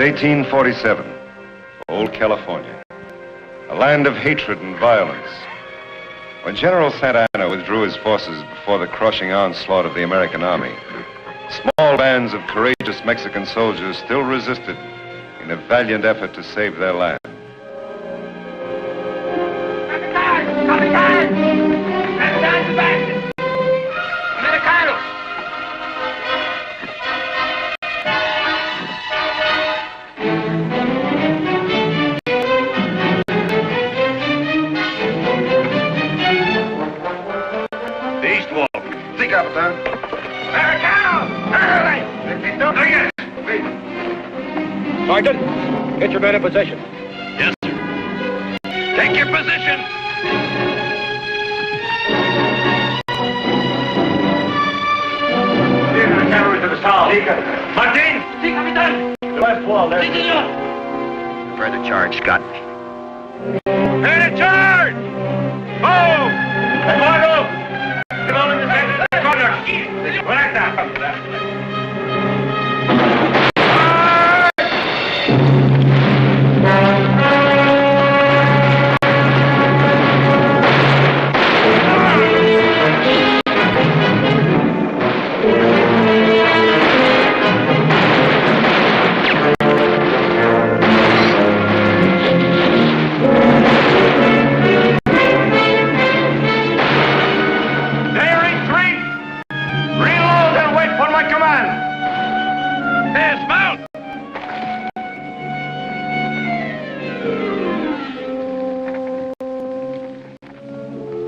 1847, old California, a land of hatred and violence. When General Santa Anna withdrew his forces before the crushing onslaught of the American army, small bands of courageous Mexican soldiers still resisted in a valiant effort to save their land. Sergeant, get your men in position. Yes, sir. Take your position. Cavalry to the south. Martin! Sí, capitán! The left wall there. Sí, señor. Prepare the charge, Scott. Prepare the charge! Move! Eduardo! Develop the center of the corner. Correcta.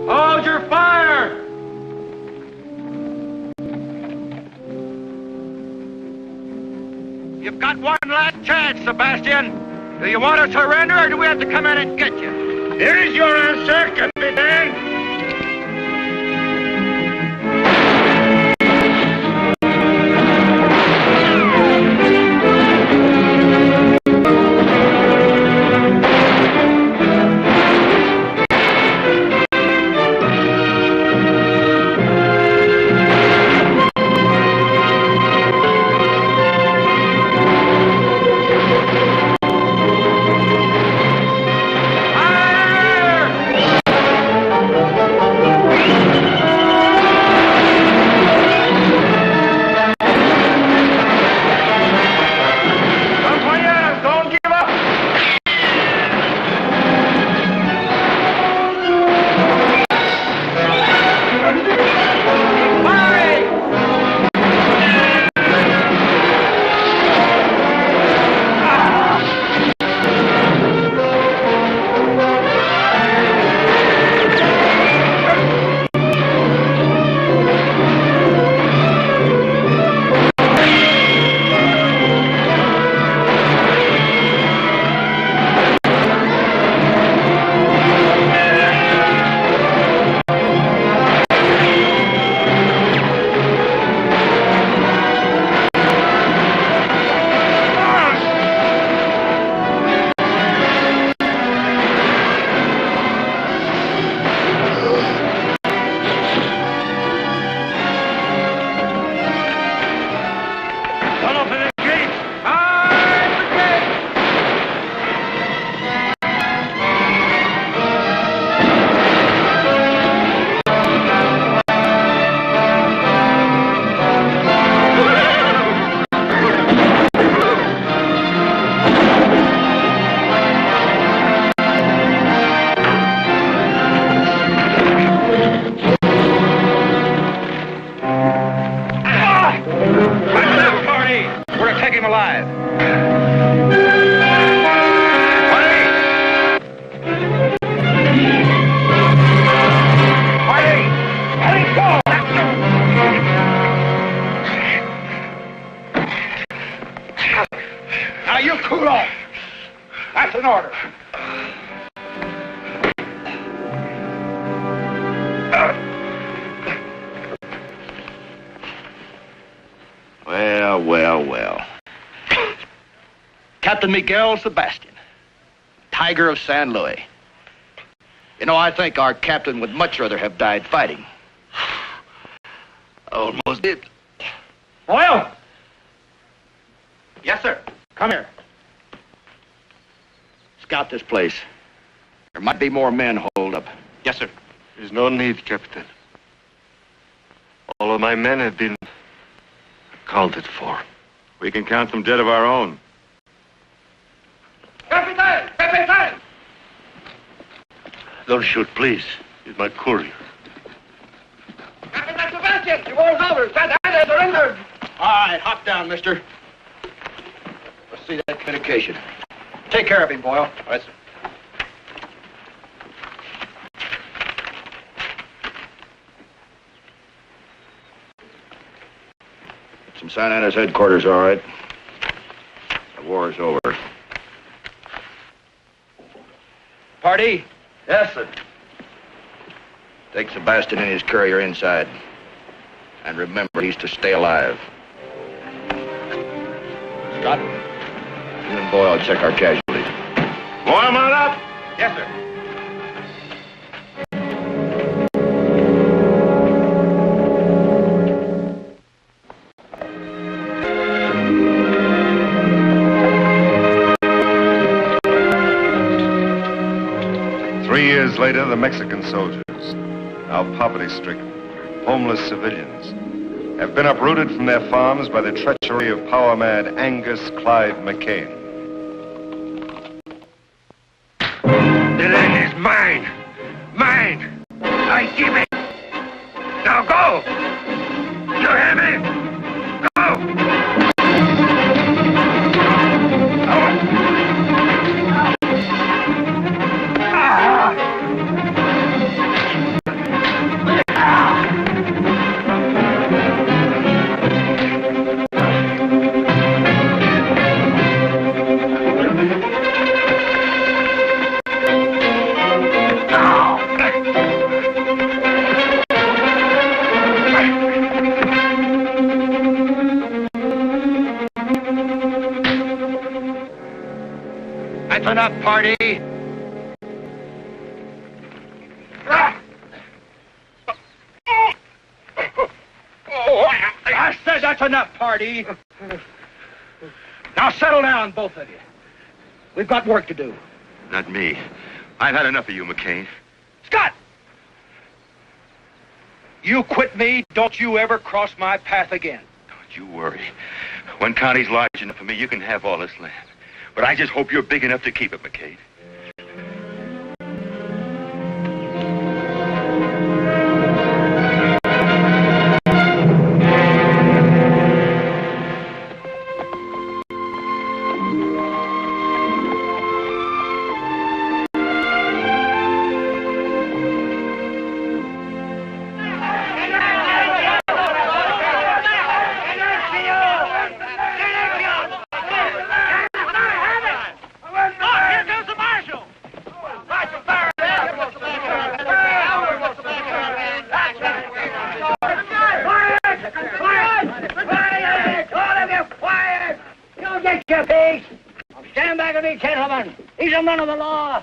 Hold your fire! You've got one last chance, Sebastian. Do you want to surrender, or do we have to come in and get you? Here is your answer, Capitan. Well. Captain Miguel Sebastian, Tiger of San Luis. You know, I think our captain would much rather have died fighting. Almost did. Oil! Yes, sir. Come here. scout this place. There might be more men holed up. Yes, sir. There's no need, Captain. All of my men have been accounted for. We can count them dead of our own. Captain! Captain! Don't shoot, please. He's my courier. Captain Sebastian, you war's over. Captain has surrendered. All right, hop down, mister. Let's see that communication. Take care of him, Boyle. All right, sir. Some Santa Ana's headquarters, all right. The war's over. Party? Yes, sir. Take Sebastian and his courier inside. And remember, he's to stay alive. Scott, you and Boyle check our casualties. Boyle, mount up! Yes, sir. 3 years later, the Mexican soldiers, now poverty-stricken, homeless civilians, have been uprooted from their farms by the treachery of power-mad Angus Clyde McKane. The land is mine. Mine. I keep it. Now go. You hear me? Go. That's enough, party. I said that's enough, party. Now settle down, both of you. We've got work to do. Not me. I've had enough of you, McKane. Scott! You quit me, don't you ever cross my path again. Don't you worry. One county's large enough for me, you can have all this land. But I just hope you're big enough to keep it, McKane. Gentlemen, he's a man of the law.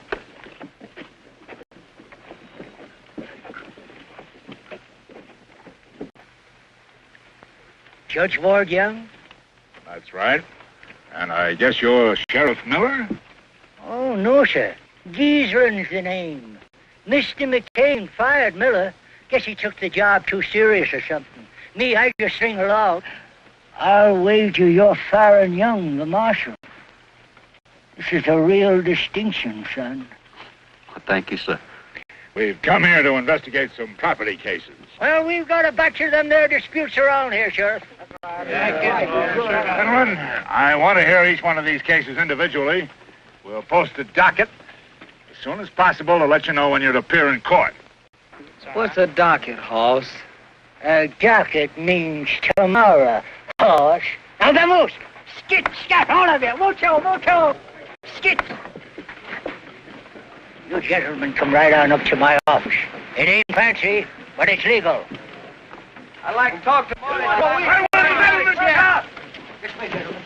Judge Ward Young? That's right. And I guess you're Sheriff Miller? Oh, no, sir. Geezeran's the name. Mr. McKane fired Miller. Guess he took the job too serious or something. Me, I just string along. I'll wager you're firing Young, the marshal. This is a real distinction, son. Well, thank you, sir. We've come here to investigate some property cases. Well, we've got a batch of them there disputes around here, Sheriff. Gentlemen, I want to hear each one of these cases individually. We'll post a docket as soon as possible to let you know when you'd appear in court. What's a docket, Hoss? A docket means tomorrow, horse. Now, vamoose! Skit, scat, all of you! Mucho! Skit! You gentlemen come right on up to my office. It ain't fancy, but it's legal. I'd like to talk to Marty. This way, gentlemen.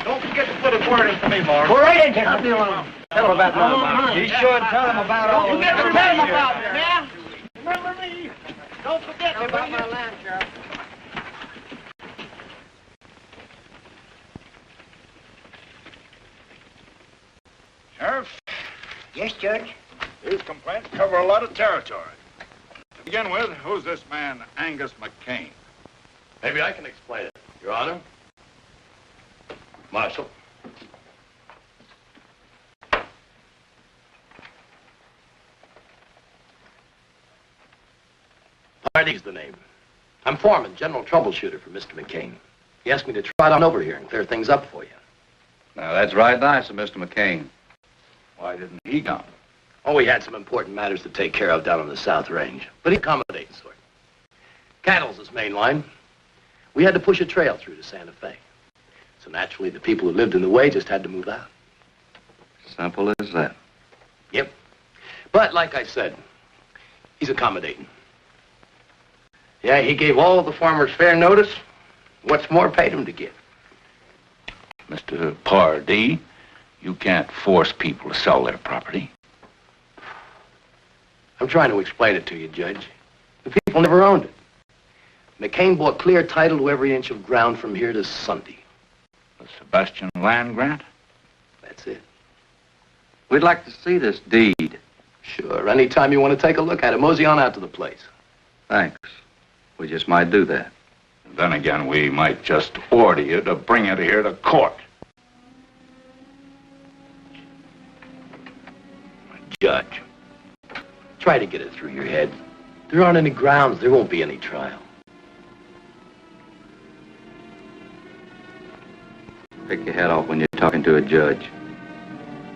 Don't forget to put a word in for me, Mark. Go right in, gentlemen. Tell him about my Be sure and tell him about all You this. get to tell him about it, yeah? Remember me. Don't forget about my land, Sheriff. Sheriff, Yes, Judge. These complaints cover a lot of territory. To begin with, who's this man, Angus McKane? Maybe I can explain it, Your Honor. Marshal. Party's the name. I'm foreman, general troubleshooter for Mr. McKane. He asked me to trot on over here and clear things up for you. Now, that's right nice of Mr. McKane. Why didn't he come? Oh, we had some important matters to take care of down on the South Range, but he accommodating sort. Cattle's his main line. We had to push a trail through to Santa Fe. So naturally, the people who lived in the way just had to move out. Simple as that. Yep. But like I said, he's accommodating. Yeah, he gave all the farmers fair notice. What's more, paid him to give. Mr. Pardee, you can't force people to sell their property. I'm trying to explain it to you, Judge. The people never owned it. McKane bought clear title to every inch of ground from here to Sunday. The Sebastian land grant? That's it. We'd like to see this deed. Sure, anytime you want to take a look at it, mosey on out to the place. Thanks. We just might do that. And then again, we might just order you to bring it here to court. Judge, try to get it through your head. There aren't any grounds. There won't be any trial. Take your head off when you're talking to a judge.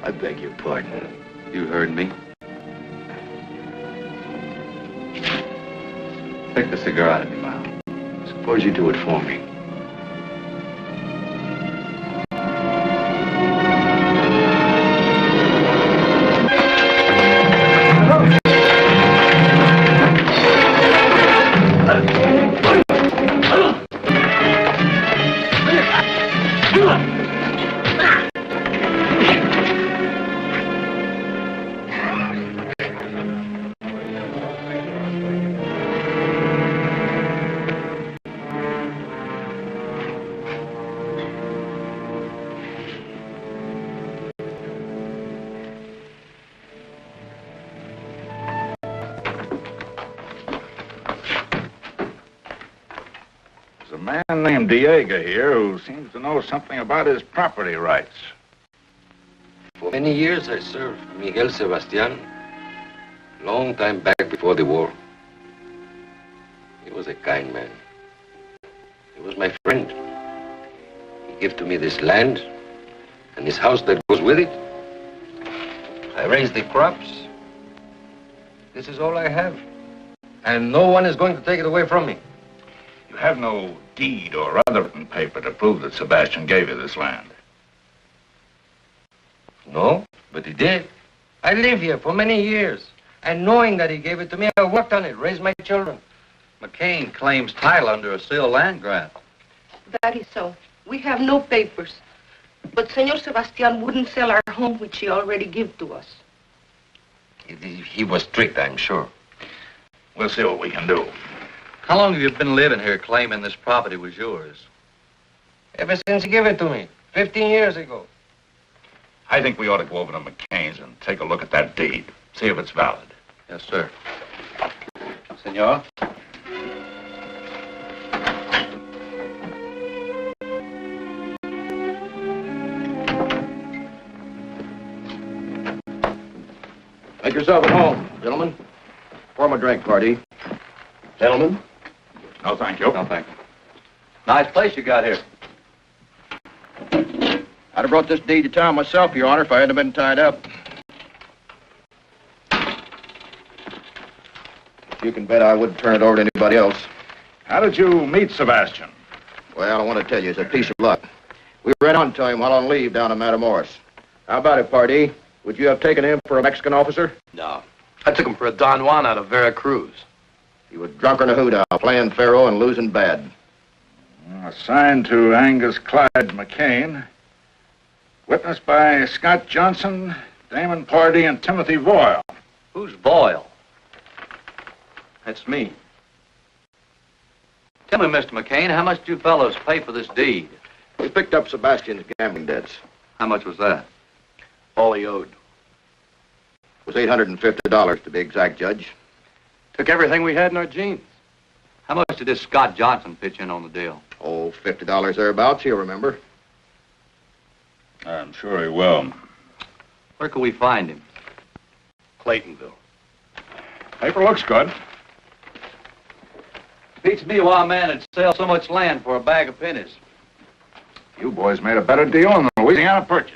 I beg your pardon. You heard me. Take the cigar out of your mouth. Suppose you do it for me. There's a man named Diego here who seems to know something about his property rights. For many years I served Miguel Sebastian, long time back before the war. He was a kind man. He was my friend. He gave to me this land and this house that goes with it. I raised the crops. This is all I have. And no one is going to take it away from me. You have no deed or other written paper to prove that Sebastian gave you this land. No, but he did. I live here for many years. And knowing that he gave it to me, I worked on it, raised my children. McKane claims title under a sealed land grant. That is so. We have no papers. But Senor Sebastian wouldn't sell our home, which he already gave to us. He was strict, I'm sure. We'll see what we can do. How long have you been living here claiming this property was yours? Ever since he gave it to me, 15 years ago. I think we ought to go over to McCain's and take a look at that deed, see if it's valid. Yes, sir. Senor? Make yourself at home, gentlemen. Pour my drink, Pardee. Gentlemen? No, thank you. No, thank you. Nice place you got here. I'd have brought this deed to town myself, Your Honor, if I hadn't been tied up. You can bet I wouldn't turn it over to anybody else. How did you meet Sebastian? Well, I want to tell you, it's a piece of luck. We ran on to him while on leave down in Matamoros. How about it, Pardee? Would you have taken him for a Mexican officer? No. I took him for a Don Juan out of Veracruz. He was drunk in a hoot out, playing faro and losing bad. Assigned to Angus Clyde McKane. Witnessed by Scott Johnson, Damon Pardee, and Timothy Voyle. Who's Boyle? That's me. Tell me, Mr. McKane, how much did you fellows pay for this deed? We picked up Sebastian's gambling debts. How much was that? All he owed. was $850 to be exact, Judge. Took everything we had in our jeans. How much did this Scott Johnson pitch in on the deal? Oh, $50 thereabouts, he'll remember. I'm sure he will. Where can we find him? Claytonville. Paper looks good. Beats me why a man would sell so much land for a bag of pennies. You boys made a better deal in the Louisiana Purchase.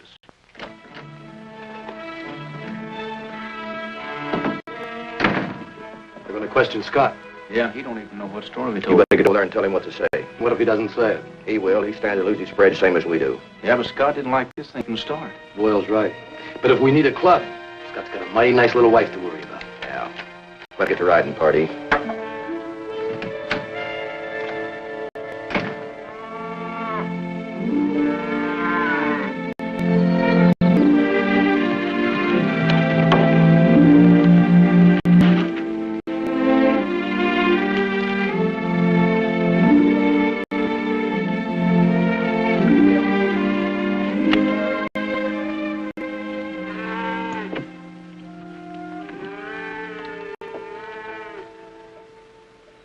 They're going to question Scott. Yeah, he don't even know what story we You told. better get over there and tell him what to say. What if he doesn't say it? He will. He stands to lose his spread same as we do. Yeah, but Scott didn't like this thing from the start. Boyle's right. But if we need a club, Scott's got a mighty nice little wife to worry about. Yeah. Let's get to riding, party.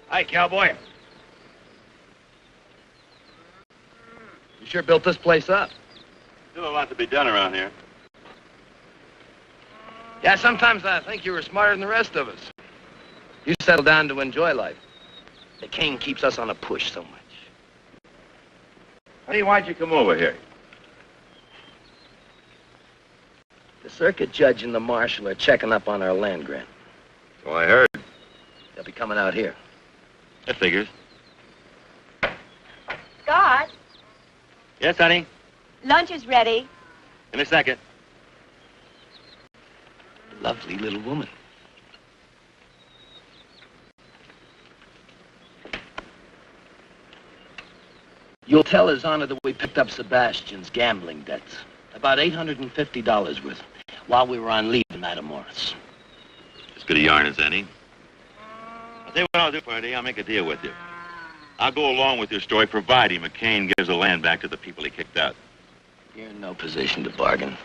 Hi, cowboy. You sure built this place up. Still a lot to be done around here. Yeah, sometimes I think you were smarter than the rest of us. You settled down to enjoy life. The king keeps us on a push so much. Hey, why'd you come over here? The circuit judge and the marshal are checking up on our land grant. So I heard. They'll be coming out here. That figures. Scott, Yes, honey? lunch is ready. In a second. Lovely little woman. You'll tell His Honor that we picked up Sebastian's gambling debts. About $850 worth, while we were on leave in Matamoros. As good a yarn as any. I'll tell you what I'll do, Party. I'll make a deal with you. I'll go along with your story, providing McKane gives the land back to the people he kicked out. You're in no position to bargain.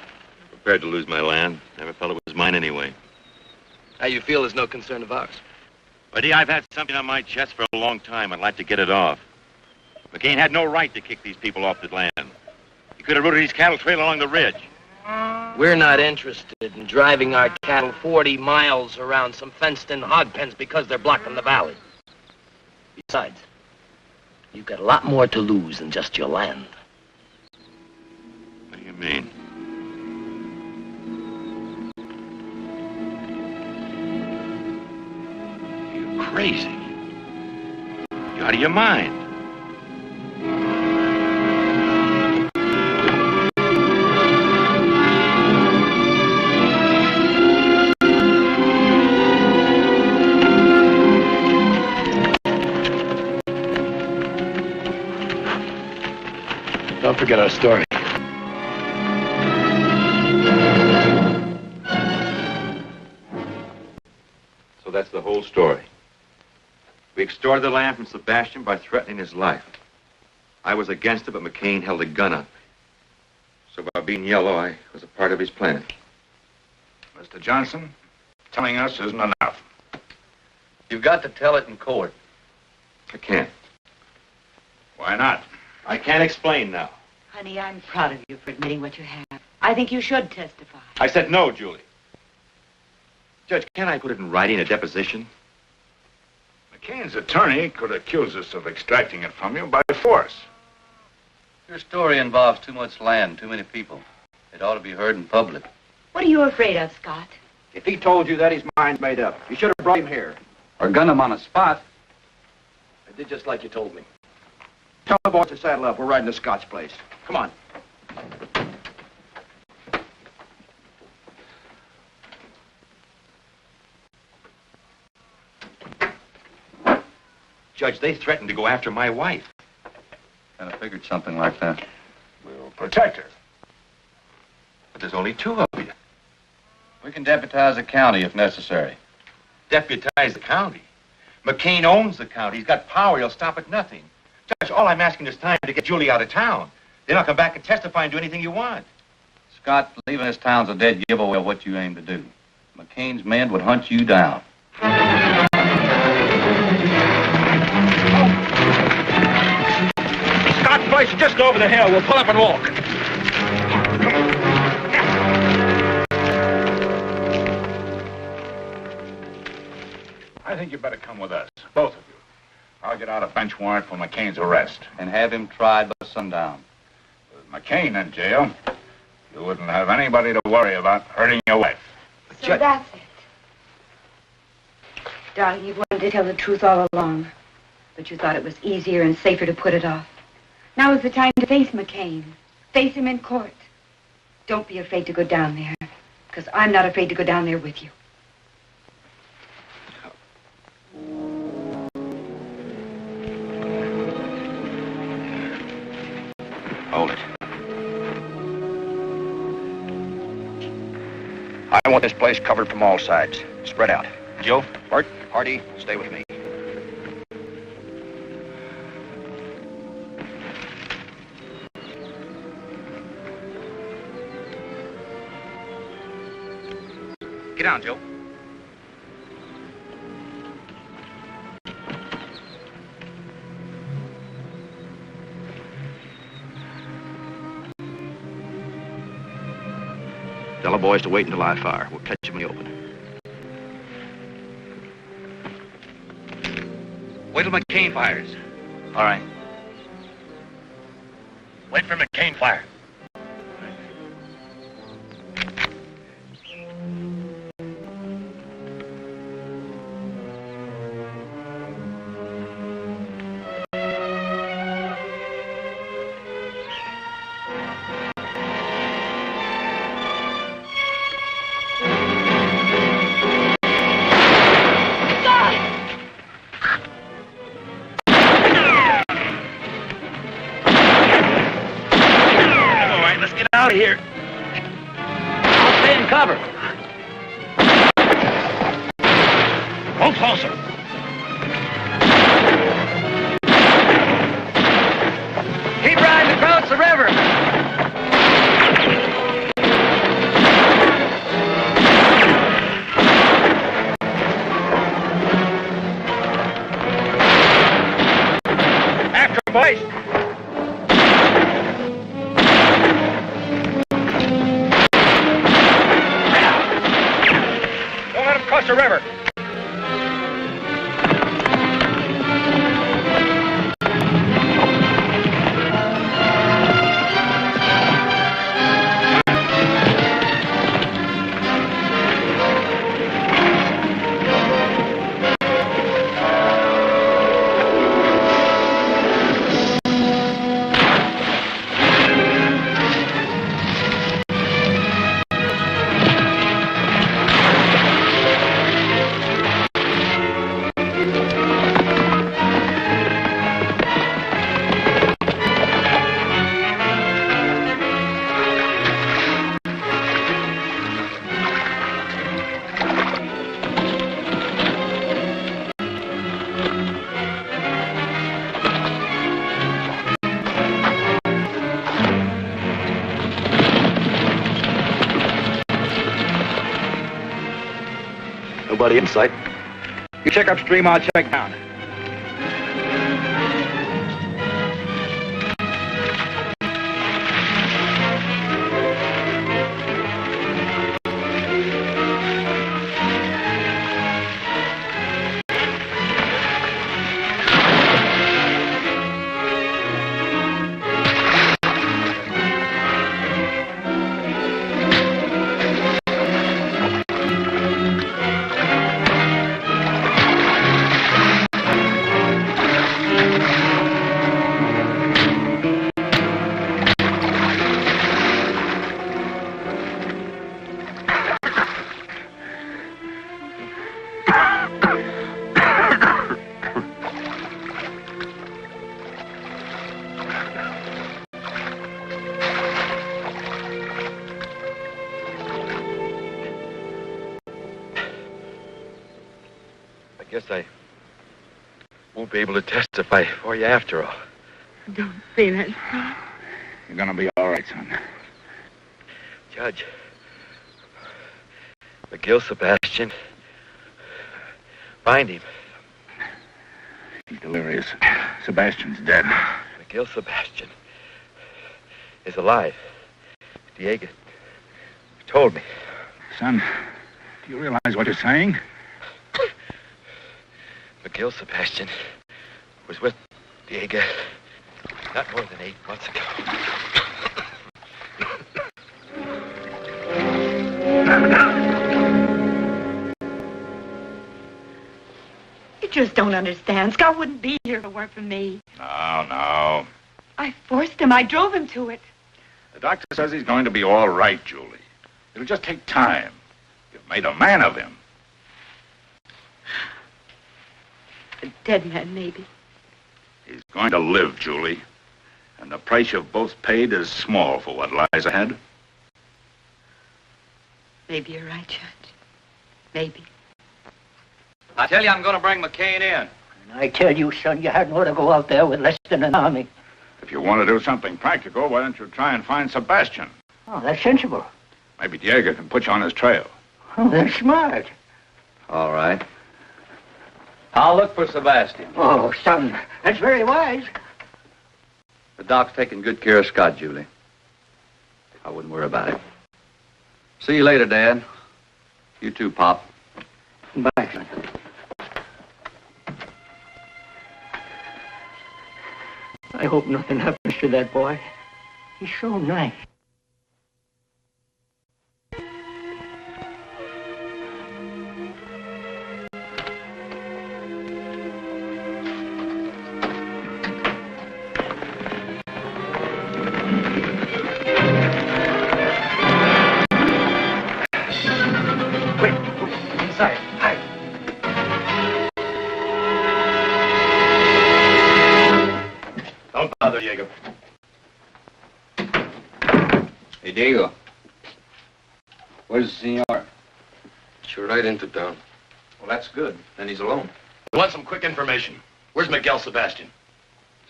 Prepared to lose my land. Never felt it was mine anyway. How you feel is no concern of ours. Buddy, I've had something on my chest for a long time. I'd like to get it off. McKane had no right to kick these people off the land. He could have routed his cattle trail along the ridge. We're not interested in driving our cattle 40 miles around some fenced-in hog pens because they're blocking the valley. Besides, you've got a lot more to lose than just your land. What do you mean? You're crazy. You're out of your mind. Don't forget our story. So that's the whole story. We extorted the land from Sebastian by threatening his life. I was against it, but McKane held a gun on me. So by being yellow, I was a part of his plan. Mr. Johnson, telling us isn't enough. You've got to tell it in court. I can't. Why not? I can't explain now. Honey, I'm proud of you for admitting what you have. I think you should testify. I said no, Julie. Judge, can't I put it in writing, a deposition? McCain's attorney could accuse us of extracting it from you by force. Your story involves too much land, too many people. It ought to be heard in public. What are you afraid of, Scott? If he told you that, his mind's made up. You should have brought him here. Or gun him on a spot. I did just like you told me. Tell the boys to saddle up. We're riding to Scott's place. Come on. Judge, they threatened to go after my wife. Kind of figured something like that. We'll protect her. But there's only two of you. We can deputize the county if necessary. Deputize the county. McKane owns the county. He's got power. He'll stop at nothing. Judge, all I'm asking is time to get Julie out of town. Then I'll come back and testify and do anything you want. Scott, leaving this town's a dead giveaway of what you aim to do. McCain's men would hunt you down. Scott's place is just over the hill. We'll pull up and walk. I think you better come with us, both of you. I'll get out a bench warrant for McCain's arrest. And have him tried by sundown. With McCain in jail, you wouldn't have anybody to worry about hurting your wife. So that's it. Darling, you've wanted to tell the truth all along. But you thought it was easier and safer to put it off. Now is the time to face McCain. Face him in court. Don't be afraid to go down there. Because I'm not afraid to go down there with you. Hold it. I want this place covered from all sides. Spread out. Joe, Bart, Hardy, stay with me. Get down, Joe. Tell the boys to wait until I fire. We'll catch them in the open. Wait till McCain fires. All right. Wait for McCain fire. Out of here. I'll stay in cover. Hold closer. Keep riding across the river. After, boys. Across the river. Nobody in sight. You check upstream, I'll check down. Guess I won't be able to testify for you after all. Don't say that, son. You're gonna be all right, son. Judge, Miguel Sebastian. Find him. He's delirious. Sebastian's dead. Miguel Sebastian is alive. Diego told me. Son, do you realize what you're saying? Miguel Sebastian was with Diego not more than 8 months ago. You just don't understand. Scott wouldn't be here if it weren't for me. No. I forced him. I drove him to it. The doctor says he's going to be all right, Julie. It'll just take time. You've made a man of him. A dead man, maybe. He's going to live, Julie. And the price you've both paid is small for what lies ahead. Maybe you're right, Judge. Maybe. I tell you, I'm going to bring McKane in. And I tell you, son, you hadn't ought to go out there with less than an army. If you want to do something practical, why don't you try and find Sebastian? Oh, that's sensible. Maybe Diego can put you on his trail. Oh, that's smart. All right. I'll look for Sebastian. Oh, son, that's very wise. The doc's taking good care of Scott, Julie. I wouldn't worry about it. See you later, Dad. You too, Pop. Bye, son. I hope nothing happens to that boy. He's so nice. Diego. Hey, Diego. Where's the senor? You're right into town. Well, that's good. Then he's alone. We want some quick information. Where's Miguel Sebastian?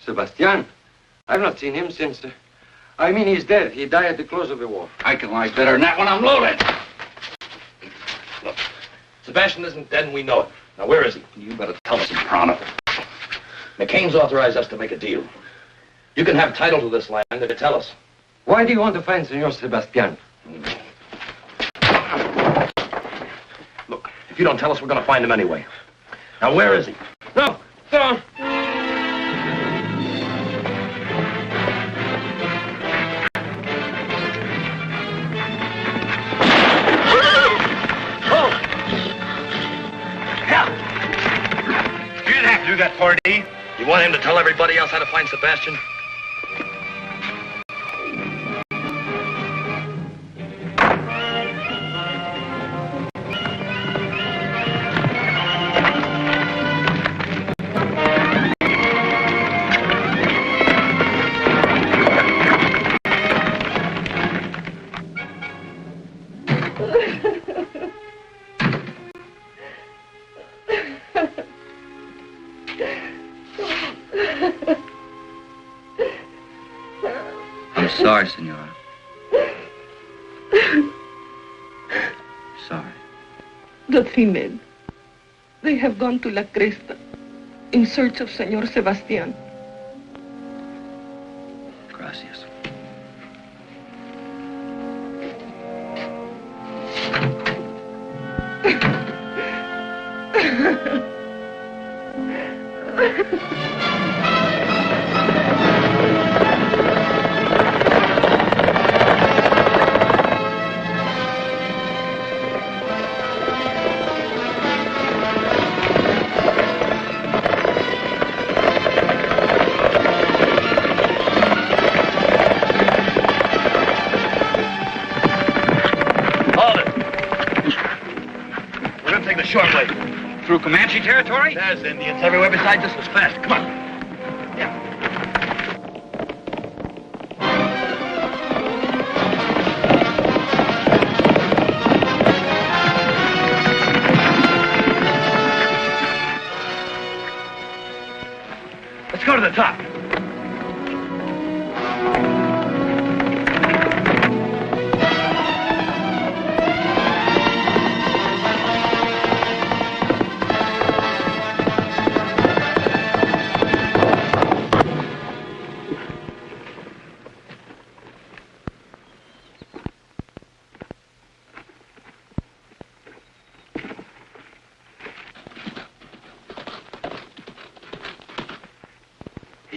Sebastian? I've not seen him since... I mean, he's dead. He died at the close of the war. I can lie better than that when I'm loaded. Look, Sebastian isn't dead and we know it. Now, where is he? You better tell us, Soprano. McCain's authorized us to make a deal. You can have title to this land if you tell us. Why do you want to find Senor Sebastian? Look, if you don't tell us, we're going to find him anyway. Now, where is he? No, sit on. You didn't have to do that, Pardee. You want him to tell everybody else how to find Sebastian? I'm sorry, Senora. Sorry. The three men. They have gone to La Cresta in search of Senor Sebastian. Gracias. Short way. Through Comanche territory? There's Indians everywhere besides this was fast. Come on. Yeah. Let's go to the top.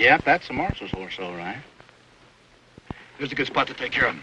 Yep, that's the marshal's horse, all right. Here's a good spot to take care of him.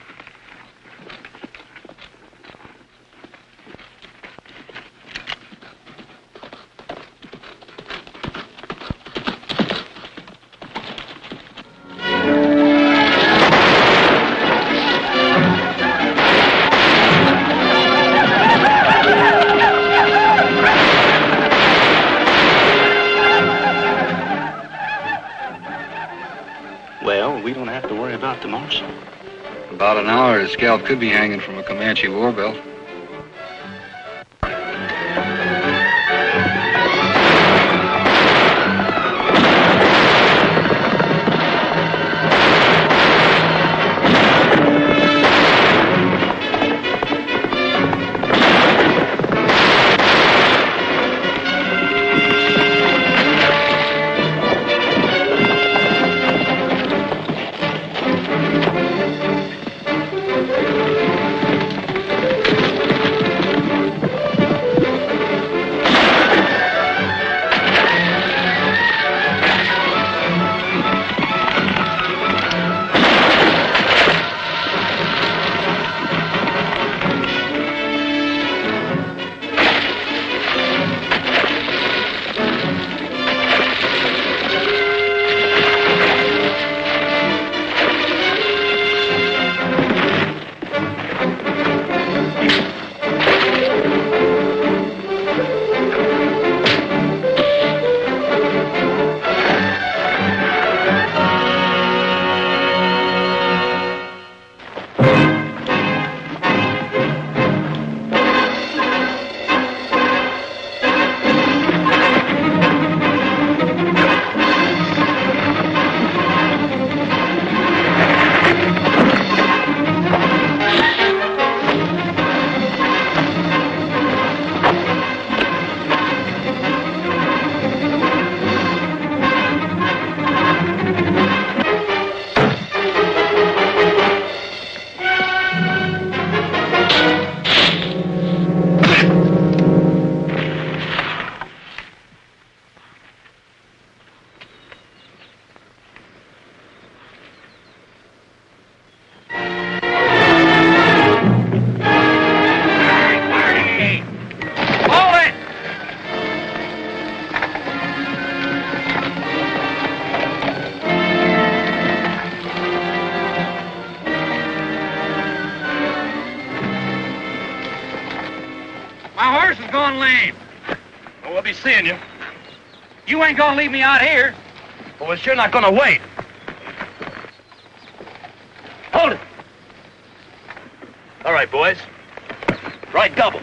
Well, we don't have to worry about the marshal. About an hour, his scalp could be hanging from a Comanche war belt. My horse is going lame. Well, we'll be seeing you. You ain't gonna leave me out here. Well, we're sure not gonna wait. Hold it. All right, boys. Right double.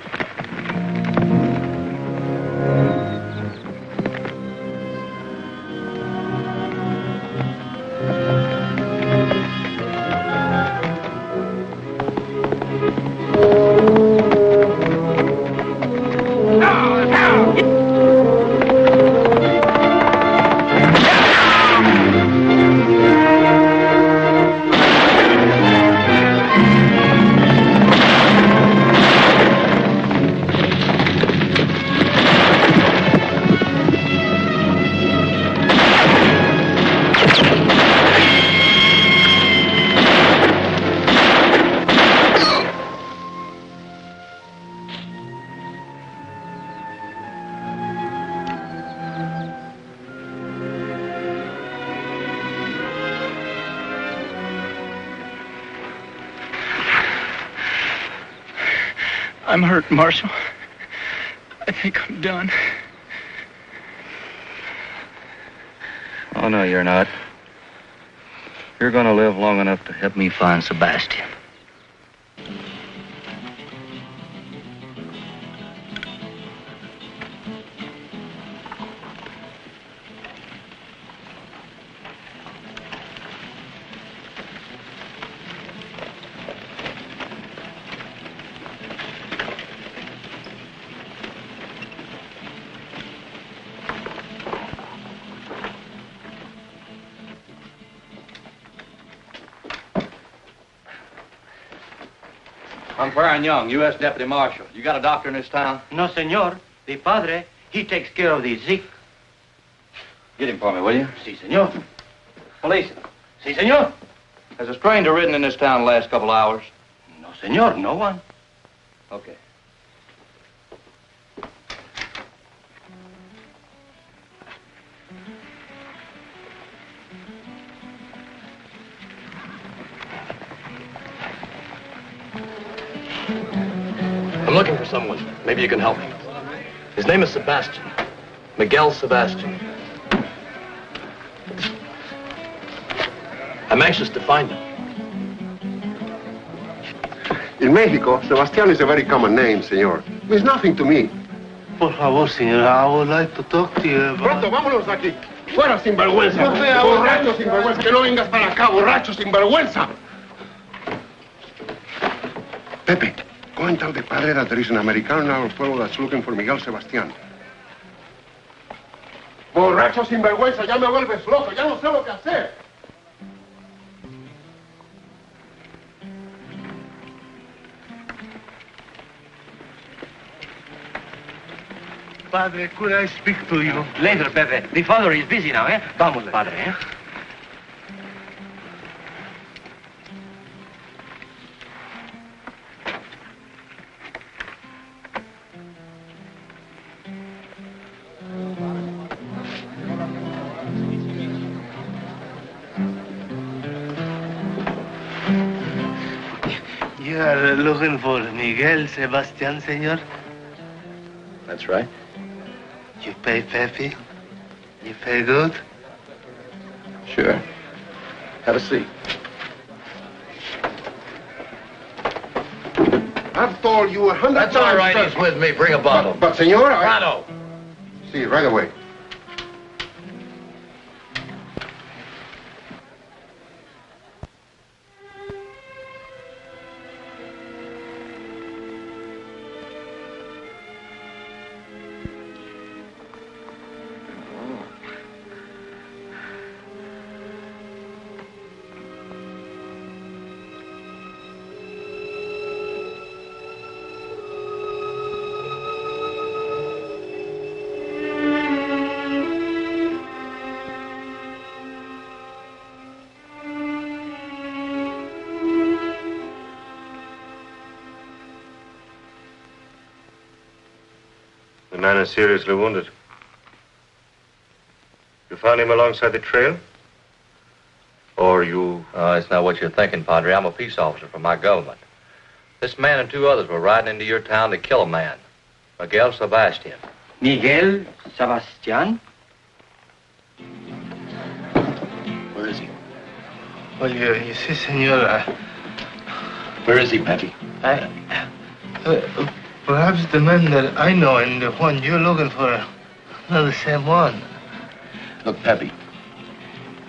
I'm hurt, Marshal. I think I'm done. Oh, no, you're not. You're gonna live long enough to help me find Sebastian. I'm Baron Young, U.S. Deputy Marshal. You got a doctor in this town? No, senor. The padre, he takes care of the sick. Get him for me, will you? Si, senor. Police. Si, senor. Has a stranger ridden in this town the last couple hours? No, senor. No one. Okay. I'm looking for someone. Maybe you can help me. His name is Sebastian. Miguel Sebastian. I'm anxious to find him. In Mexico, Sebastian is a very common name, senor. It means nothing to me. Por favor, señor, I would like to talk to you about... Pronto, vámonos de aquí. Fuera, sinvergüenza. Borracho, sinvergüenza. Que no vengas para acá, borracho, sinvergüenza. Pepe, go and tell the padre that there is an American in our pueblo that's looking for Miguel Sebastián. Borracho, sinvergüenza, ya me vuelves loco. Ya no sé lo que hacer. Padre, could I speak to you? Later, Pepe. The father is busy now, eh? Vamos, padre, eh? You are looking for Miguel Sebastián, senor? That's right. You pay Pepe? You pay good? Sure. Have a seat. I've told you 100 times. That's all right. sir. He's with me. Bring a bottle. But senor, Prado. See, right away. The man is seriously wounded. You found him alongside the trail? Or you... It's not what you're thinking, Padre. I'm a peace officer for my government. This man and two others were riding into your town to kill a man. Miguel Sebastian. Miguel Sebastián? Where is he? Well, you see, senor, Where is he, Pepe? Perhaps the man that I know and the one you're looking for are not the same one. Look, Pepe,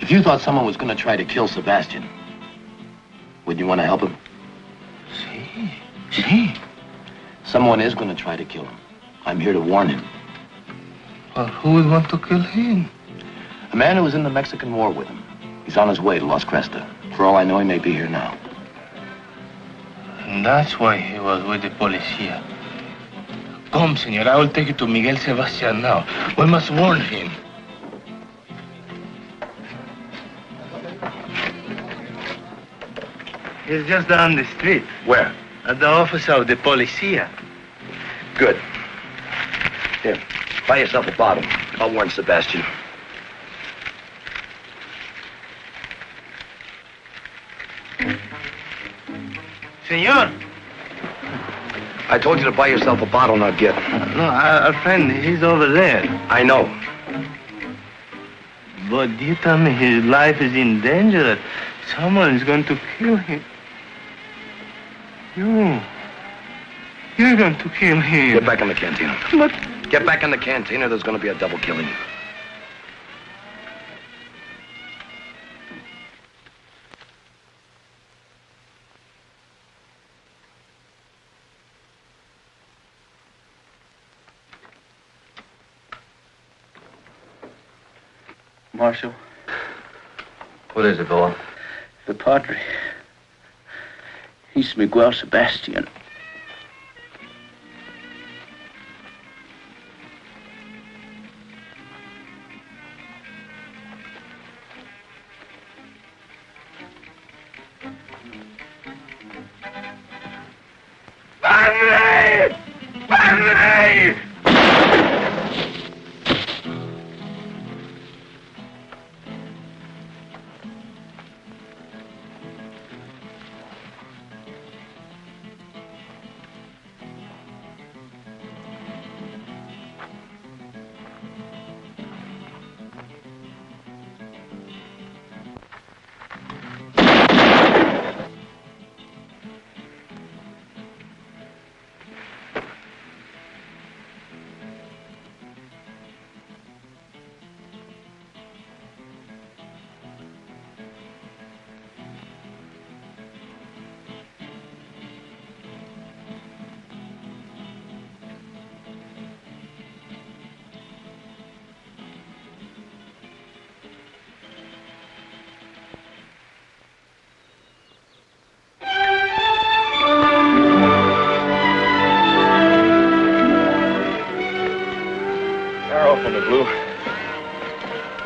if you thought someone was going to try to kill Sebastian, would you want to help him? See. Someone is going to try to kill him. I'm here to warn him. Well, who would want to kill him? A man who was in the Mexican War with him. He's on his way to Las Crestas. For all I know, he may be here now. And that's why he was with the policia. Come, senor, I will take you to Miguel Sebastián now. We must warn him. He's just down the street. Where? At the office of the policia. Good. Here, buy yourself a bottle. I'll warn Sebastian. Senor! I told you to buy yourself a bottle, not get. No, our friend, he's over there. I know. But you tell me his life is in danger, that someone is going to kill him. You're going to kill him. Get back in the cantina. But... Get back in the cantina, there's going to be a double killing. Marshal. What is it, boy? The Padre. He's Miguel Sebastián. today!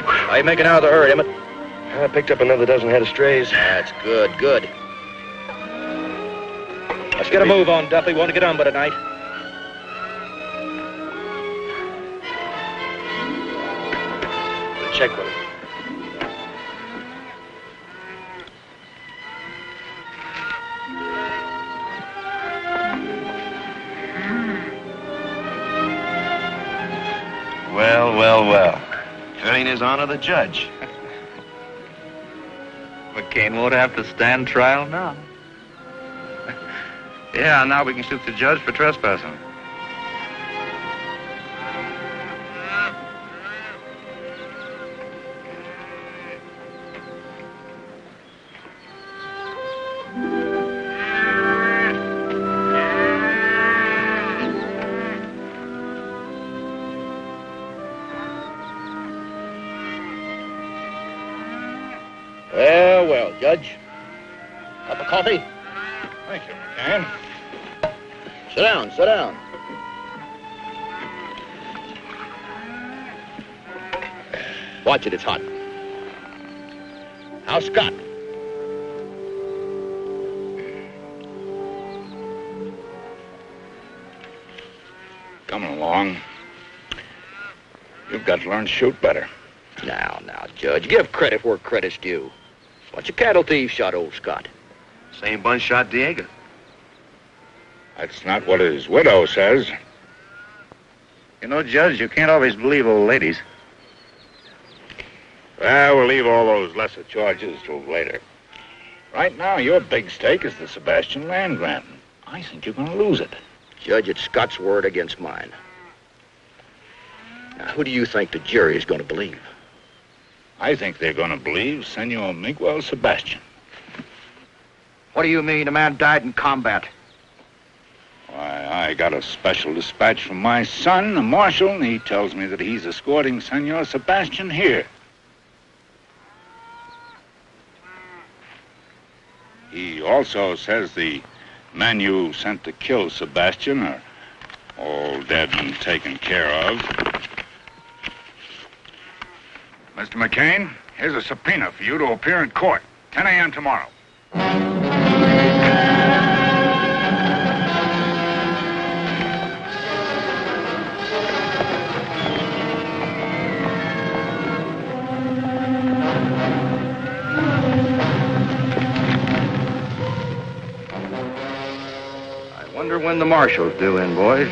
How you making out of the herd, Emmett? I picked up another dozen head of strays. That's good, good. Let's get a move on, Duffy. We want to get on by tonight. Check with him. Well. Turning his honor the judge. McKane won't have to stand trial now. Yeah, now we can shoot the judge for trespassing. Well, Judge. Cup of coffee? Thank you, McCann. Sit down. Watch it, it's hot. How's Scott? Coming along. You've got to learn to shoot better. Now, Judge, give credit where credit's due. Bunch of cattle thieves shot old Scott. Same bunch shot Diego. That's not what his widow says. You know, Judge, you can't always believe old ladies. Well, we'll leave all those lesser charges till later. Right now, your big stake is the Sebastian land grant. I think you're going to lose it. Judge, it's Scott's word against mine. Now, who do you think the jury is going to believe? I think they're going to believe Senor Miguel Sebastian. What do you mean? A man died in combat. Why, I got a special dispatch from my son, the marshal, and he tells me that he's escorting Senor Sebastian here. He also says the men you sent to kill Sebastian are all dead and taken care of. Mr. McCain, here's a subpoena for you to appear in court, 10 a.m. tomorrow. I wonder when the marshal's due in, boys.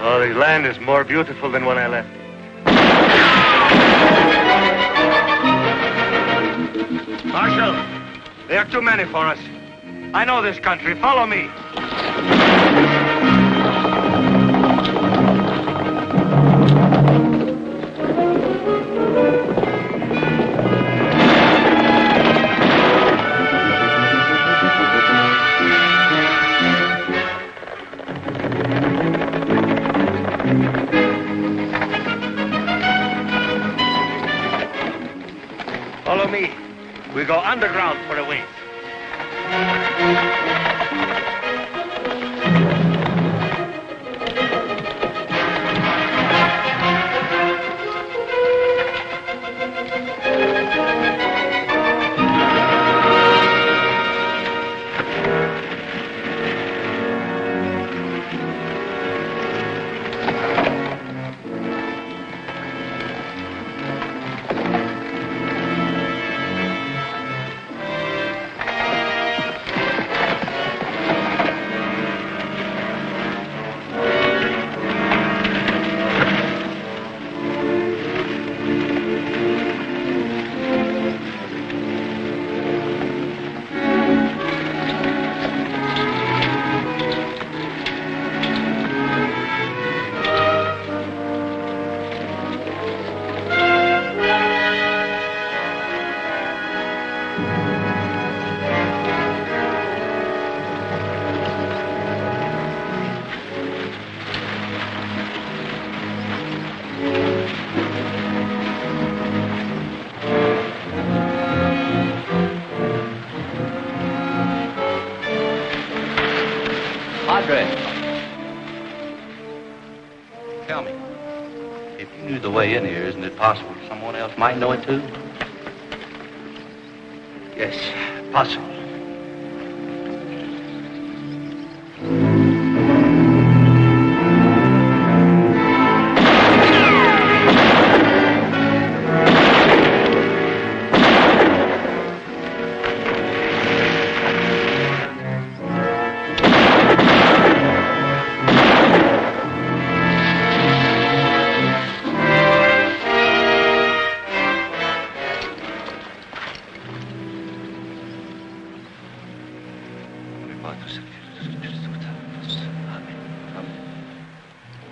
Oh, the land is more beautiful than when I left. Marshal, there are too many for us. I know this country. Follow me. We go underground for a wings. Tell me, if you knew the way in here, isn't it possible someone else might know it too? Yes, possible.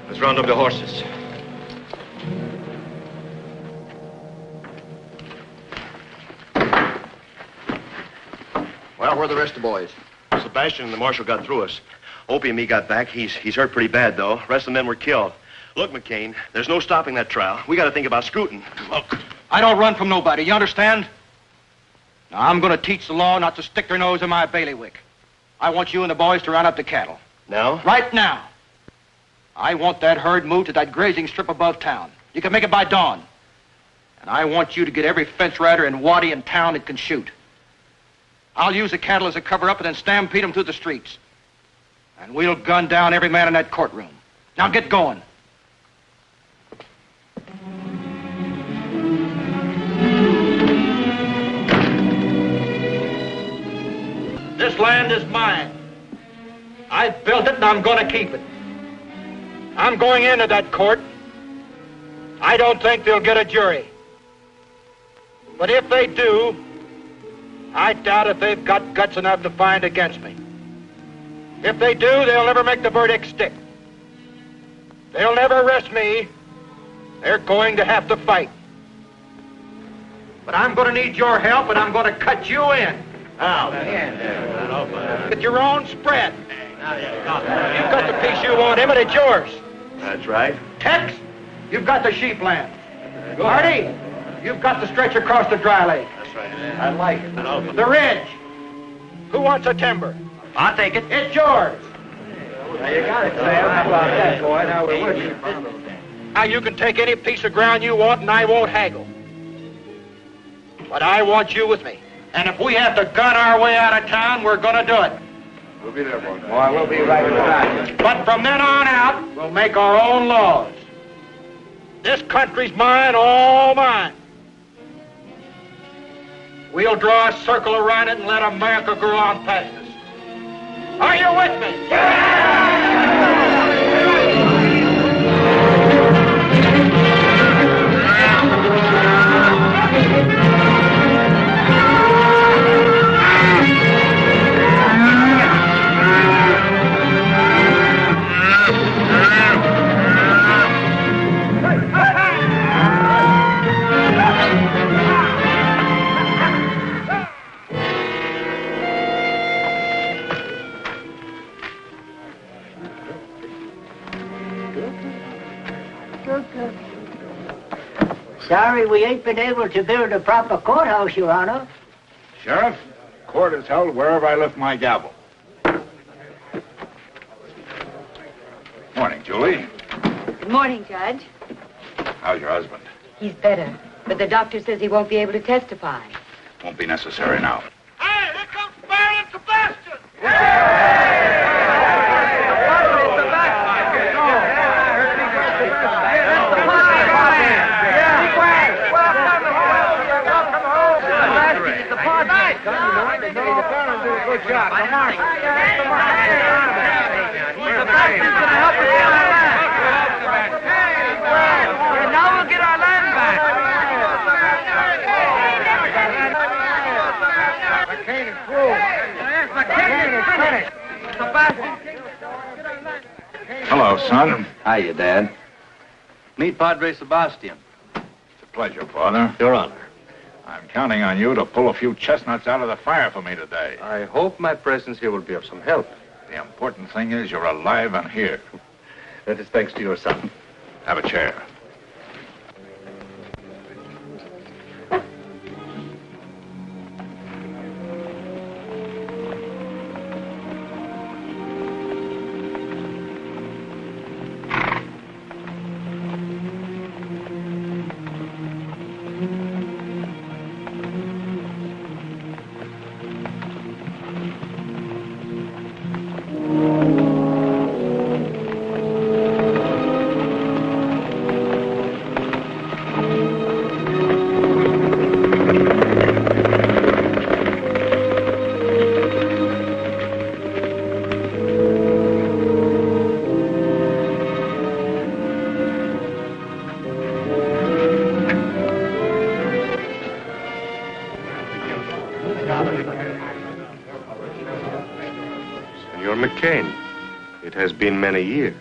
Let's round up the horses. Well, where are the rest of the boys? Sebastian and the marshal got through us. Opie and me got back. He's hurt pretty bad, though. The rest of the men were killed. Look, McKane, there's no stopping that trial. We got to think about scooting. Look, I don't run from nobody, you understand? Now, I'm going to teach the law not to stick their nose in my bailiwick. I want you and the boys to round up the cattle. Now? Right now. I want that herd moved to that grazing strip above town. You can make it by dawn. And I want you to get every fence rider and waddy in town that can shoot. I'll use the cattle as a cover-up and then stampede them through the streets. And we'll gun down every man in that courtroom. Now get going. This land is mine. I built it and I'm going to keep it. I'm going into that court. I don't think they'll get a jury. But if they do, I doubt if they've got guts enough to find against me. If they do, they'll never make the verdict stick. They'll never arrest me. They're going to have to fight. But I'm going to need your help, and I'm going to cut you in. Now, get your own spread. You've got the piece you want, Emmett, it's yours. That's right. Tex, you've got the sheep land. Hardy, you've got the stretch across the dry lake. That's right. I like it. The ridge. Who wants the timber? I'll take it. It's yours. Now, you got it, Sam. How about that, boy? Now, we're working. Now, you can take any piece of ground you want, and I won't haggle. But I want you with me. And if we have to gun our way out of town, we're going to do it. We'll be there, boy. Boy, we'll be right behind. But from then on out, we'll make our own laws. This country's mine, all mine. We'll draw a circle around it and let America go on past us. Are you with me? Sorry we ain't been able to build a proper courthouse, Your Honor. Sheriff, court is held wherever I lift my gavel. Morning, Julie. Good morning, Judge. How's your husband? He's better, but the doctor says he won't be able to testify. Won't be necessary now. Hey, here comes Baron Sebastian! Good job. Come on. Sebastian's gonna help us get our land. And now we'll get our land back. McKane is through. Yes, McKane is finished. Sebastian. Hello, son. Hiya, Dad. Meet Padre Sebastian. It's a pleasure, Father. Your Honor. I'm counting on you to pull a few chestnuts out of the fire for me today. I hope my presence here will be of some help. The important thing is you're alive and here. That is thanks to your son. Have a chair. Senor McKane, it has been many years.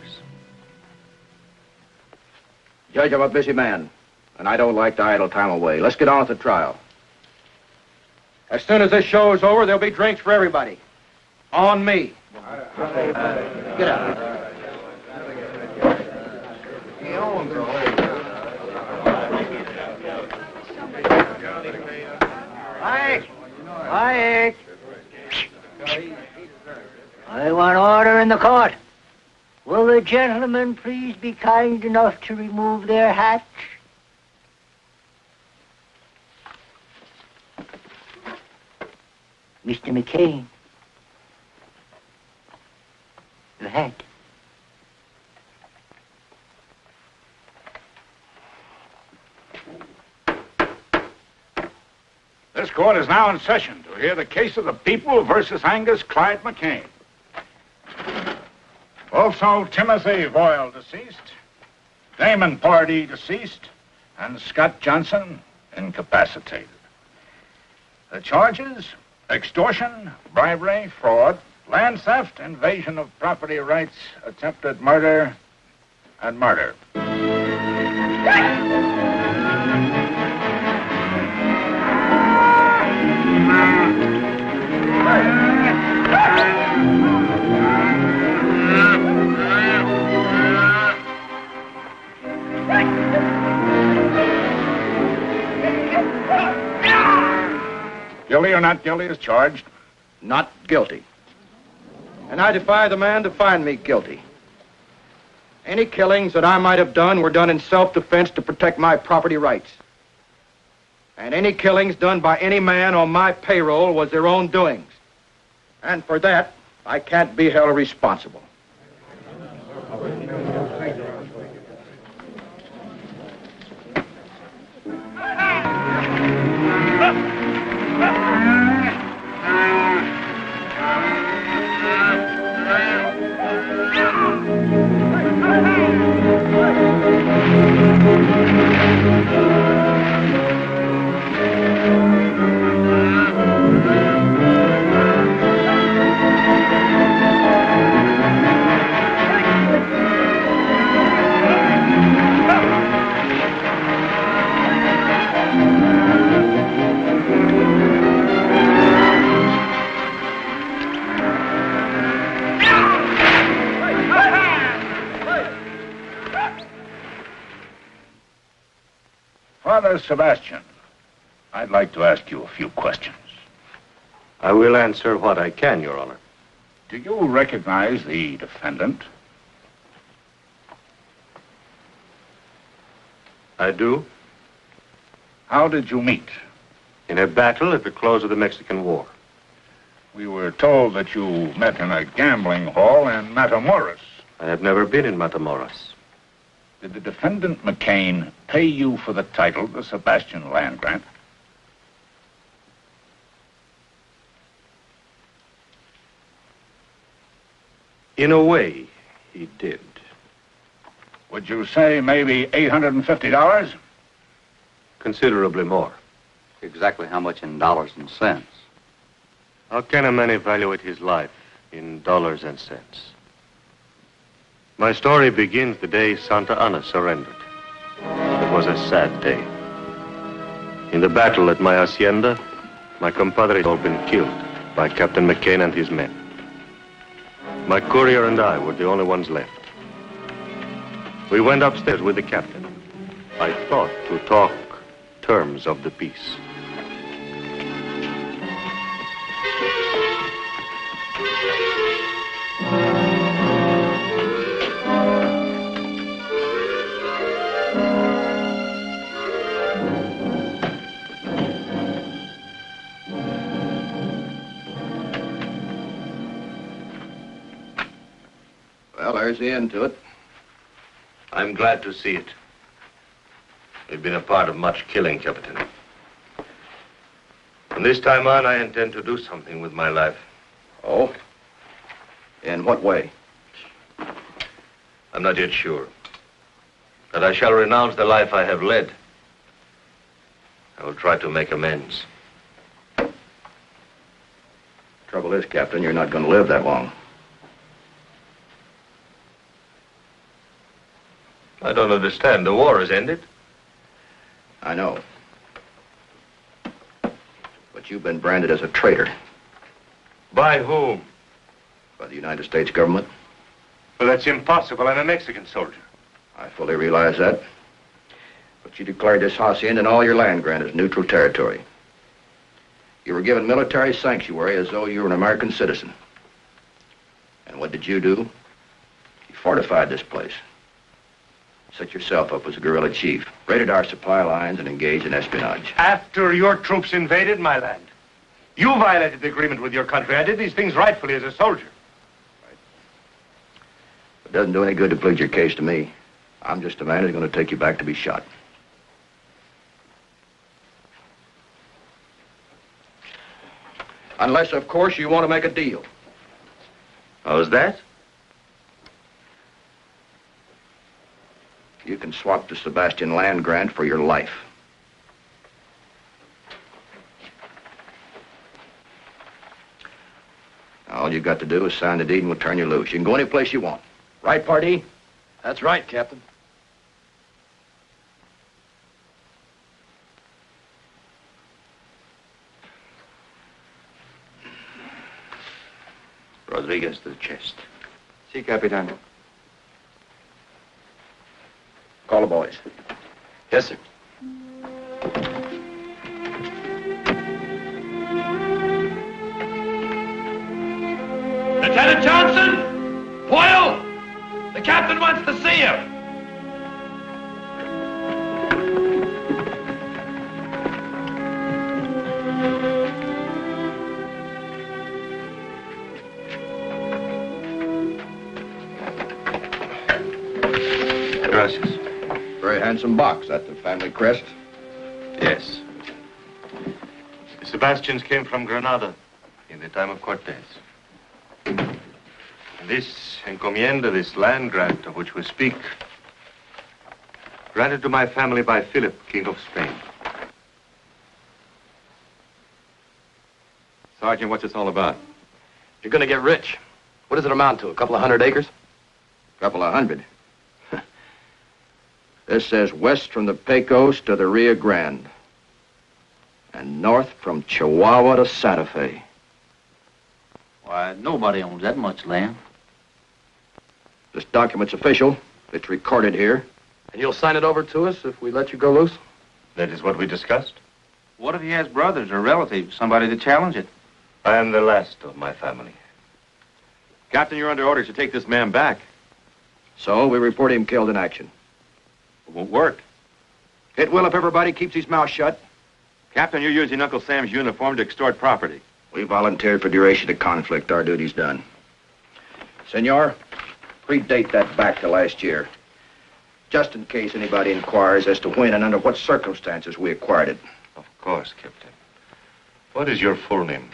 Judge, I'm a busy man, and I don't like to idle time away. Let's get on with the trial. As soon as this show is over, there'll be drinks for everybody. On me. Get out. Quiet. Quiet. I want order in the court. Will the gentlemen please be kind enough to remove their hats? Mr. McKane. The hat. This court is now in session to hear the case of the people versus Angus Clyde McKane. Also, Timothy Boyle, deceased, Damon Pardee, deceased, and Scott Johnson, incapacitated. The charges: extortion, bribery, fraud, land theft, invasion of property rights, attempted murder, and murder. Guilty or not guilty as charged? Not guilty. And I defy the man to find me guilty. Any killings that I might have done were done in self-defense to protect my property rights. And any killings done by any man on my payroll was their own doings. And for that, I can't be held responsible. Father Sebastian, I'd like to ask you a few questions. I will answer what I can, Your Honor. Do you recognize the defendant? I do. How did you meet? In a battle at the close of the Mexican War. We were told that you met in a gambling hall in Matamoros. I have never been in Matamoros. Did the defendant McKane pay you for the title, the Sebastian land grant? In a way, he did. Would you say maybe $850? Considerably more. Exactly how much in dollars and cents? How can a man evaluate his life in dollars and cents? My story begins the day Santa Ana surrendered. It was a sad day. In the battle at my hacienda, my compadres had all been killed by Captain McKane and his men. My courier and I were the only ones left. We went upstairs with the captain. I thought to talk terms of the peace. Well, there's the end to it. I'm glad to see it. We've been a part of much killing, Captain. From this time on, I intend to do something with my life. Oh? In what way? I'm not yet sure. But I shall renounce the life I have led. I will try to make amends. Trouble is, Captain, you're not going to live that long. I don't understand. The war has ended. I know. But you've been branded as a traitor. By whom? By the United States government. Well, that's impossible. I'm a Mexican soldier. I fully realize that. But you declared this hacienda and all your land grant as neutral territory. You were given military sanctuary as though you were an American citizen. And what did you do? You fortified this place. Set yourself up as a guerrilla chief, raided our supply lines, and engaged in espionage. After your troops invaded my land, you violated the agreement with your country. I did these things rightfully as a soldier. It doesn't do any good to plead your case to me. I'm just a man who's going to take you back to be shot. Unless, of course, you want to make a deal. How's that? You can swap the Sebastian land grant for your life. All you've got to do is sign the deed and we'll turn you loose. You can go any place you want. Right, Pardee? That's right, Captain. Rodriguez to the chest. Si, Capitan. Call the boys. Yes, sir. Lieutenant Johnson! Foyle! The captain wants to see you! Gracias. Very handsome box. That's the family crest. Yes. The Sebastians came from Granada in the time of Cortez. And this encomienda, this land grant of which we speak, granted to my family by Philip, King of Spain. Sergeant, what's this all about? You're going to get rich. What does it amount to? A couple of 100 acres? A couple of 100. This says west from the Pecos to the Rio Grande. And north from Chihuahua to Santa Fe. Why, nobody owns that much land. This document's official. It's recorded here. And you'll sign it over to us if we let you go loose? That is what we discussed. What if he has brothers or relatives, somebody to challenge it? I am the last of my family. Captain, you're under orders to take this man back. So we report him killed in action. It won't work. It will if everybody keeps his mouth shut. Captain, you're using Uncle Sam's uniform to extort property. We volunteered for duration of conflict. Our duty's done. Senor, predate that back to last year. Just in case anybody inquires as to when and under what circumstances we acquired it. Of course, Captain. What is your full name?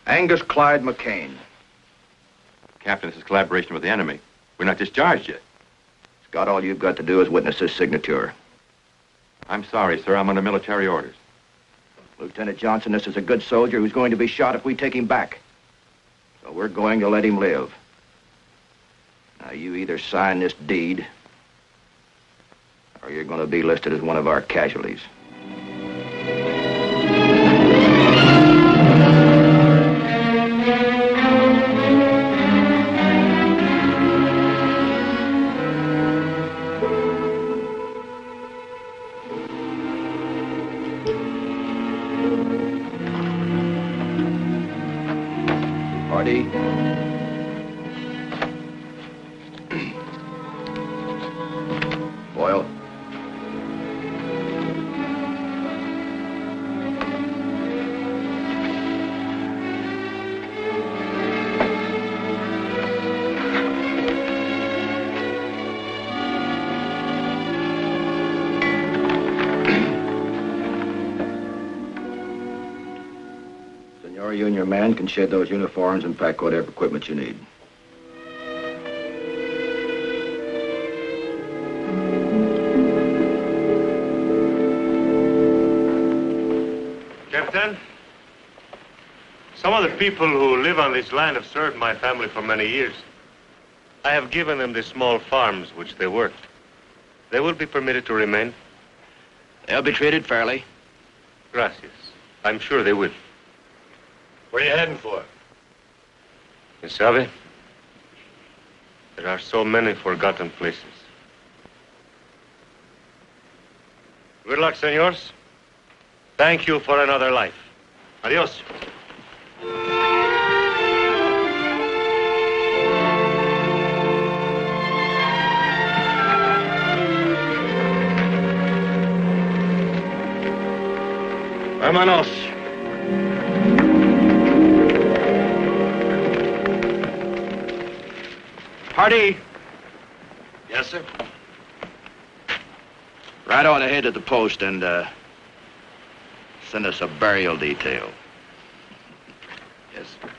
Angus Clyde McKane. Captain, this is collaboration with the enemy. We're not discharged yet. Scott, all you've got to do is witness this signature. I'm sorry, sir. I'm under military orders. Lieutenant Johnson, this is a good soldier who's going to be shot if we take him back. So we're going to let him live. Now, you either sign this deed, or you're going to be listed as one of our casualties. Party. Boyle. Senor, you and your man can shed those uniforms and pack whatever equipment you need. Captain, some of the people who live on this land have served my family for many years. I have given them the small farms which they worked. They will be permitted to remain. They'll be treated fairly. Gracias. I'm sure they will. Where are you heading for? You sabe, there are so many forgotten places. Good luck, senors. Thank you for another life. Adios. Vámonos. Party. Yes, sir. Right on ahead to the post and send us a burial detail. Yes, sir.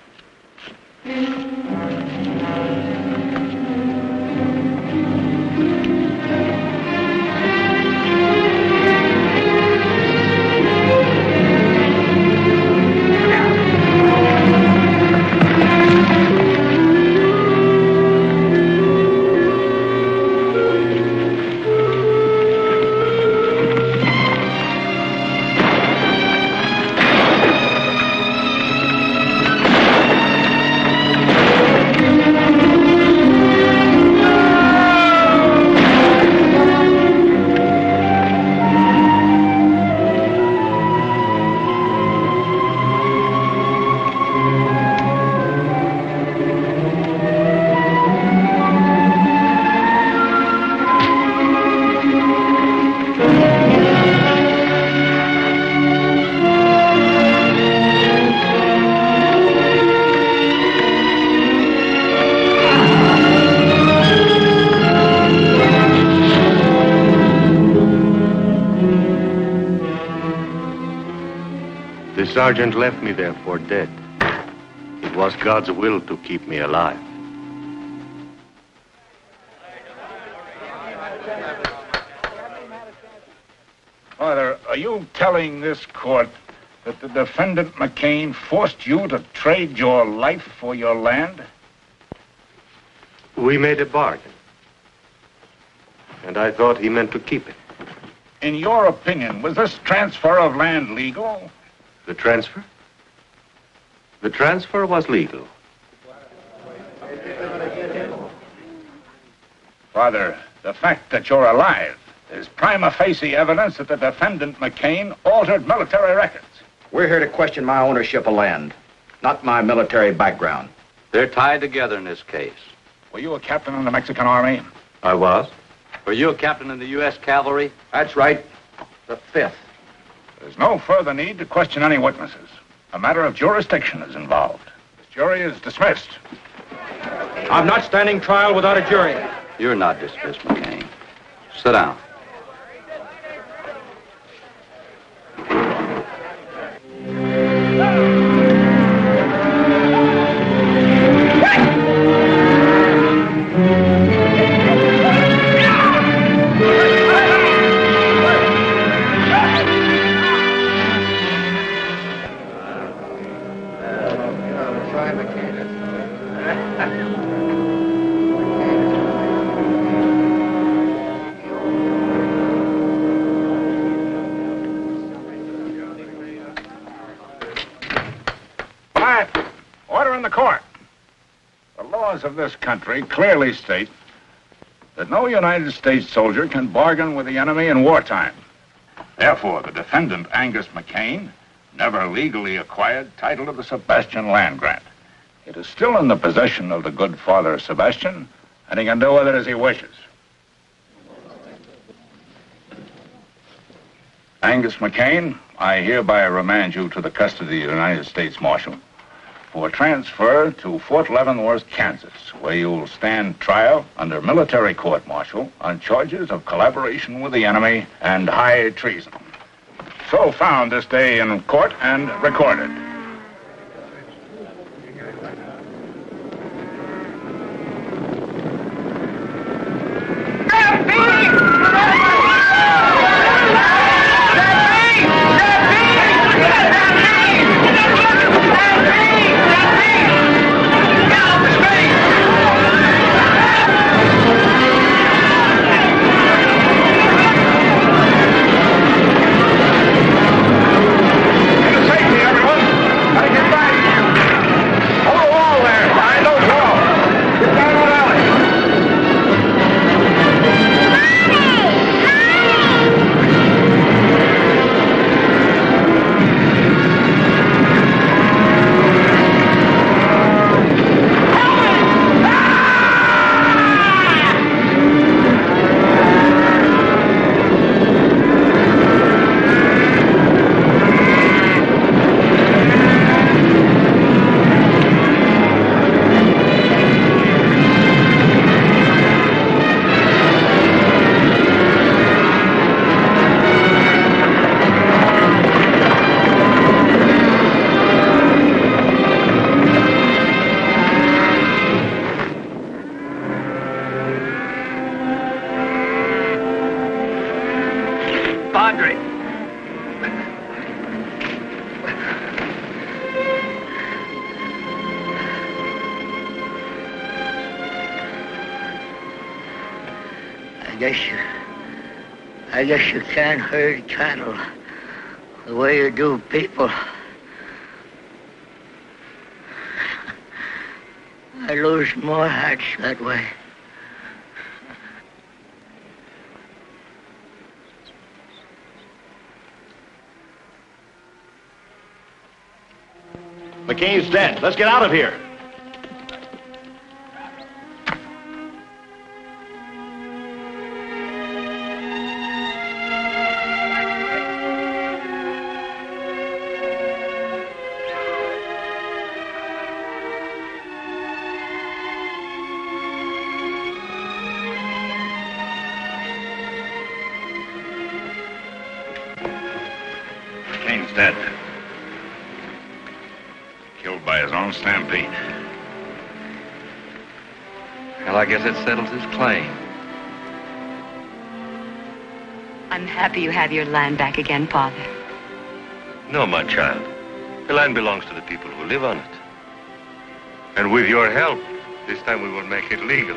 The sergeant left me there for dead. It was God's will to keep me alive. Father, are you telling this court that the defendant McKane forced you to trade your life for your land? We made a bargain. And I thought he meant to keep it. In your opinion, was this transfer of land legal? The transfer? The transfer was legal. Father, the fact that you're alive is prima facie evidence that the defendant McKane altered military records. We're here to question my ownership of land. not my military background. They're tied together in this case. Were you a captain in the Mexican Army? I was. Were you a captain in the U.S. Cavalry? That's right. The 5th. There's no further need to question any witnesses. A matter of jurisdiction is involved. This jury is dismissed. I'm not standing trial without a jury. You're not dismissed, McKane. Sit down. Of this country clearly state that no United States soldier can bargain with the enemy in wartime. Therefore, the defendant, Angus McKane, never legally acquired title to the Sebastian land grant. It is still in the possession of the good Father Sebastian, and he can do with it as he wishes. Angus McKane, I hereby remand you to the custody of the United States Marshal for transfer to Fort Leavenworth, Kansas, where you will stand trial under military court-martial on charges of collaboration with the enemy and high treason. So found this day in court and recorded. I guess you can't herd cattle the way you do people. I lose more hearts that way. McCain's dead. Let's get out of here. McCain's dead. Killed by his own stampede. Well, I guess it settles his claim. I'm happy you have your land back again, Father. No, my child. The land belongs to the people who live on it. And with your help, this time we will make it legal.